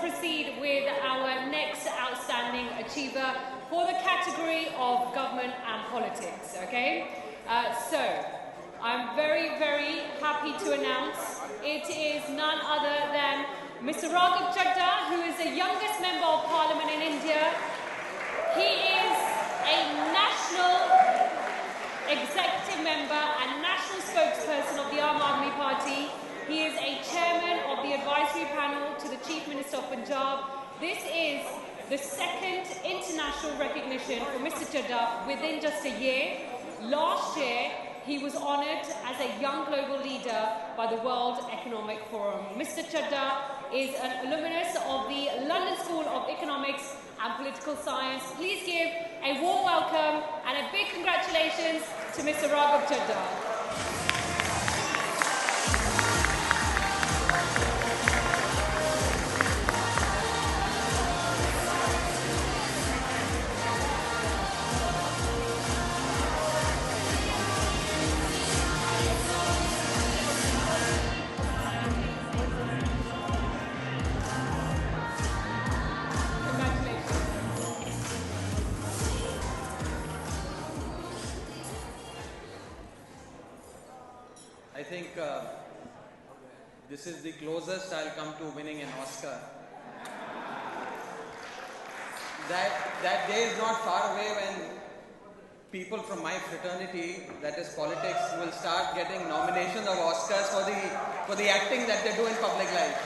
proceed with our next outstanding achiever for the category of government and politics, okay? So, I'm very, very happy to announce it is none other than Mr. Raghav Chadha, who is the youngest member of Parliament in India. He is a national executive member and national spokesperson of the Aam Aadmi Party. He is a chairman of the advisory panel to the Chief Minister of Punjab. This is the second international recognition for Mr. Chadha within just a year. Last year, he was honoured as a young global leader by the World Economic Forum. Mr. Chadha is an alumnus of the London School of Economics and Political Science. Please give a warm welcome and a big congratulations to Mr. Raghav Chadha. I think this is the closest I'll come to winning an Oscar. That day is not far away when people from my fraternity, that is politics, will start getting nominations of Oscars for the acting that they do in public life.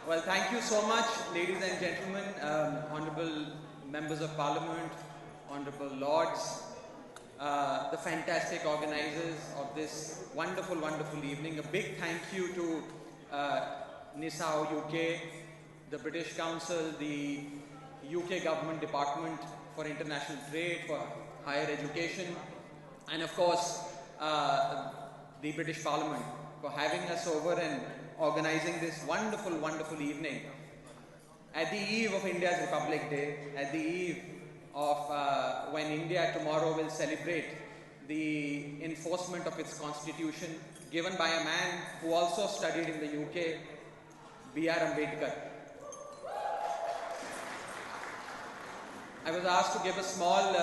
Well, thank you so much, ladies and gentlemen, honourable members of Parliament, honourable lords, the fantastic organisers of this wonderful, wonderful evening. A big thank you to UK, the British Council, the UK Government Department for International Trade, for Higher Education, and of course the British Parliament for having us over and organising this wonderful, wonderful evening at the eve of India's Republic Day, at the eve of when India tomorrow will celebrate the enforcement of its constitution given by a man who also studied in the UK, B.R. Ambedkar. I was asked to give a small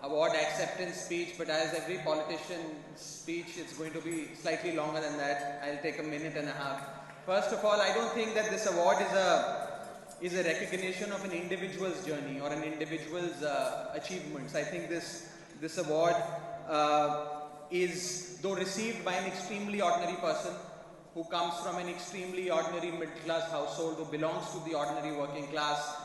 award acceptance speech, but as every politician's speech, it's going to be slightly longer than that. I'll take a minute and a half. First of all, I don't think that this award is a recognition of an individual's journey or an individual's achievements. I think this award is, though received by an extremely ordinary person who comes from an extremely ordinary middle-class household, who belongs to the ordinary working class,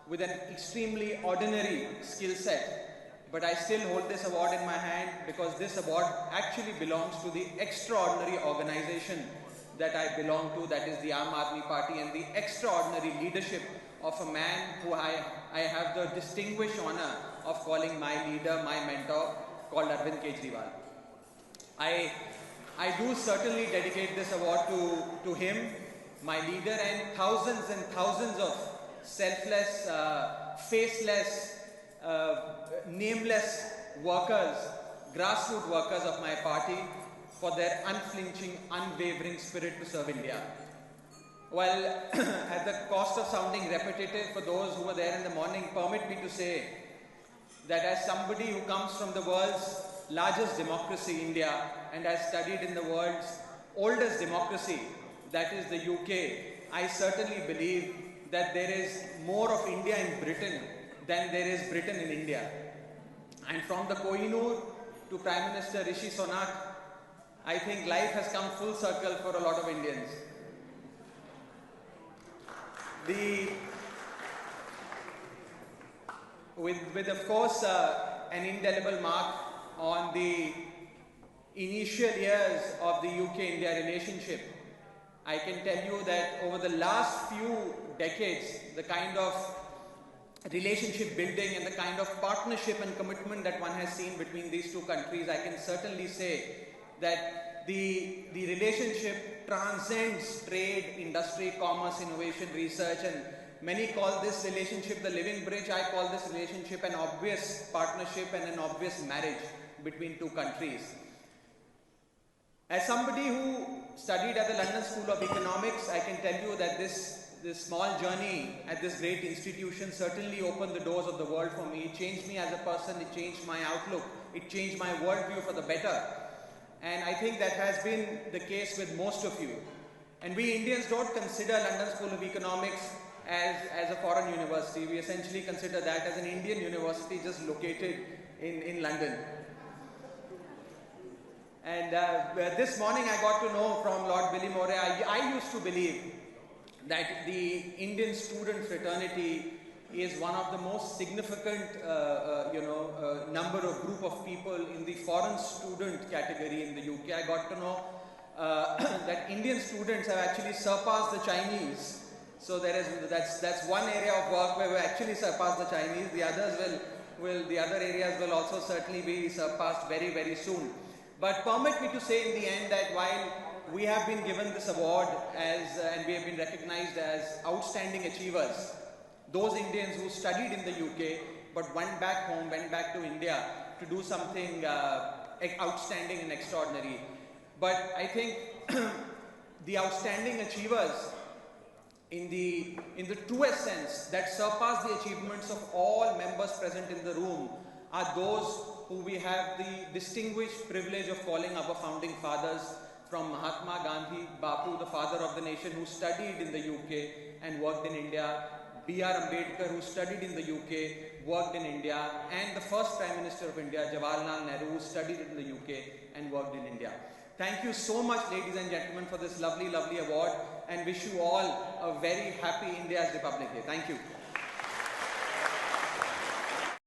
with an extremely ordinary skill set. But I still hold this award in my hand because this award actually belongs to the extraordinary organization that I belong to, that is the Aam Aadmi Party, and the extraordinary leadership of a man who I have the distinguished honor of calling my leader, my mentor, called Arvind Kejriwal. I do certainly dedicate this award to him, my leader, and thousands of selfless, faceless, nameless workers, grassroots workers of my party, for their unflinching, unwavering spirit to serve India. Well, at the cost of sounding repetitive for those who were there in the morning, permit me to say that as somebody who comes from the world's largest democracy, India, and has studied in the world's oldest democracy, that is the UK, I certainly believe that there is more of India in Britain than there is Britain in India. And from the Kohinoor to Prime Minister Rishi Sunak, I think life has come full circle for a lot of Indians. With of course an indelible mark on the initial years of the UK-India relationship, I can tell you that over the last few decades, the kind of relationship building and the kind of partnership and commitment that one has seen between these two countries, I can certainly say that the relationship transcends trade, industry, commerce, innovation, research, and many call this relationship the living bridge. I call this relationship an obvious partnership and an obvious marriage between two countries. As somebody who studied at the London School of Economics, I can tell you that this this small journey at this great institution certainly opened the doors of the world for me. It changed me as a person, it changed my outlook, it changed my worldview for the better. And I think that has been the case with most of you. And we Indians don't consider London School of Economics as a foreign university. We essentially consider that as an Indian university just located in London. And this morning I got to know from Lord Billy Murray, I used to believe that the Indian student fraternity is one of the most significant number of group of people in the foreign student category in the UK. I got to know that Indian students have actually surpassed the Chinese. So that's one area of work where we actually surpassed the Chinese. The others the other areas will also certainly be surpassed very, very soon. But permit me to say in the end that while we have been given this award and we have been recognized as outstanding achievers, those Indians who studied in the UK but went back home, went back to India to do something outstanding and extraordinary. But I think the outstanding achievers in the truest sense that surpass the achievements of all members present in the room are those who we have the distinguished privilege of calling our founding fathers, from Mahatma Gandhi, Bapu, the father of the nation, who studied in the UK and worked in India, B.R. Ambedkar, who studied in the UK, worked in India, and the first Prime Minister of India, Jawaharlal Nehru, who studied in the UK and worked in India. Thank you so much, ladies and gentlemen, for this lovely, lovely award, and wish you all a very happy India's Republic Day. Thank you.